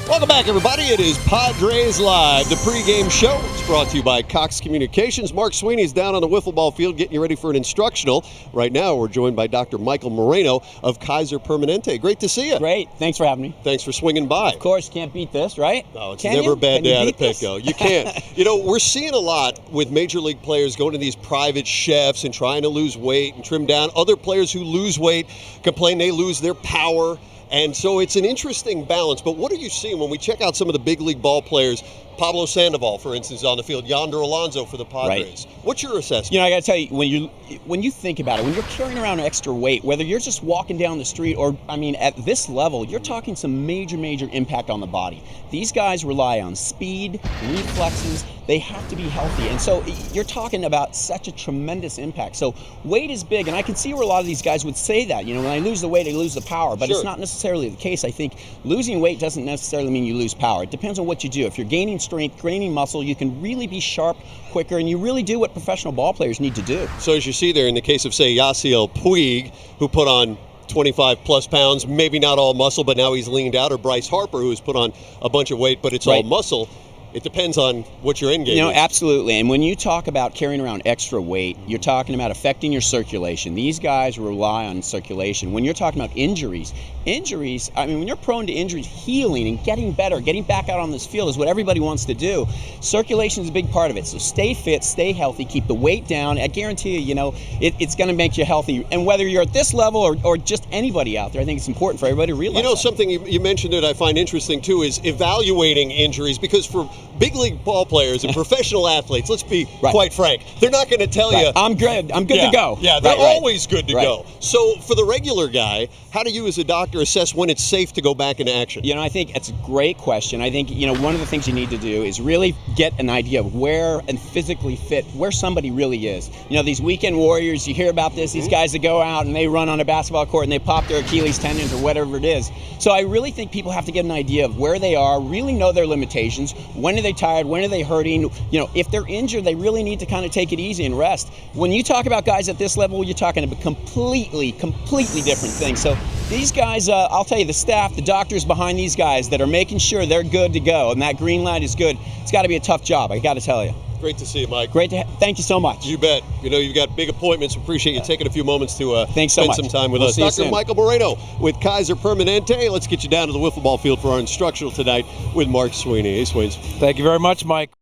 Welcome back, everybody. It is Padres Live, the pregame show. It's brought to you by Cox Communications. Mark Sweeney's down on the wiffle ball field getting you ready for an instructional. Right now, we're joined by Dr. Michael Moreno of Kaiser Permanente. Great to see you. Great. Thanks for having me. Thanks for swinging by. Of course, can't beat this, right? No, it's never a bad day out of Pico. You can't. You know, we're seeing a lot with major league players going to these private chefs and trying to lose weight and trim down. Other players who lose weight complain they lose their power. And so it's an interesting balance. But what are you seeing when we check out some of the big league ball players? Pablo Sandoval, for instance, on the field. Yonder Alonso for the Padres. Right. What's your assessment? You know, I got to tell you, when you think about it, when you're carrying around extra weight, whether you're just walking down the street or, I mean, at this level, you're talking some major impact on the body. These guys rely on speed, reflexes. They have to be healthy. And so you're talking about such a tremendous impact. So weight is big, and I can see where a lot of these guys would say that. You know, when I lose the weight, I lose the power. But It's not necessarily the case. I think losing weight doesn't necessarily mean you lose power. It depends on what you do. If you're gaining strength, gaining muscle, you can really be sharp quicker, and you really do what professional ball players need to do. So as you see there in the case of, say, Yasiel Puig, who put on 25 plus pounds, maybe not all muscle, but now he's leaned out, or Bryce Harper, who's put on a bunch of weight, but it's all muscle. It depends on what your end game is. You know, absolutely. And when you talk about carrying around extra weight, you're talking about affecting your circulation. These guys rely on circulation. When you're talking about injuries, I mean, when you're prone to injuries, healing and getting better, getting back out on this field is what everybody wants to do. Circulation is a big part of it. So stay fit, stay healthy, keep the weight down. I guarantee you, it's going to make you healthy. And whether you're at this level or just anybody out there, I think it's important for everybody to realize You know, that. something you mentioned that I find interesting, too, is evaluating injuries, because for big league ball players and professional athletes, let's be quite frank, they're not going to tell you, I'm good to go. Yeah, they're always good to go. So for the regular guy, how do you as a doctor assess when it's safe to go back into action? You know, I think it's a great question. I think, one of the things you need to do is really get an idea of where and physically fit where somebody really is. You know, these weekend warriors, you hear about this, these guys that go out and they run on a basketball court and they pop their Achilles tendons or whatever it is. So I really think people have to get an idea of where they are, really know their limitations. When are they tired? When are they hurting? You know, if they're injured, they really need to kind of take it easy and rest. When you talk about guys at this level, you're talking about completely different things. So these guys, I'll tell you, the staff, the doctors behind these guys that are making sure they're good to go and that green light is good, it's got to be a tough job, I got to tell you. Great to see you, Mike. Thank you so much. You bet. You know, you've got big appointments. Appreciate you taking a few moments to Thanks so spend much. some time with us. Dr. Michael Moreno with Kaiser Permanente. Let's get you down to the wiffle ball field for our instructional tonight with Mark Sweeney. Hey, Sweens. Thank you very much, Mike.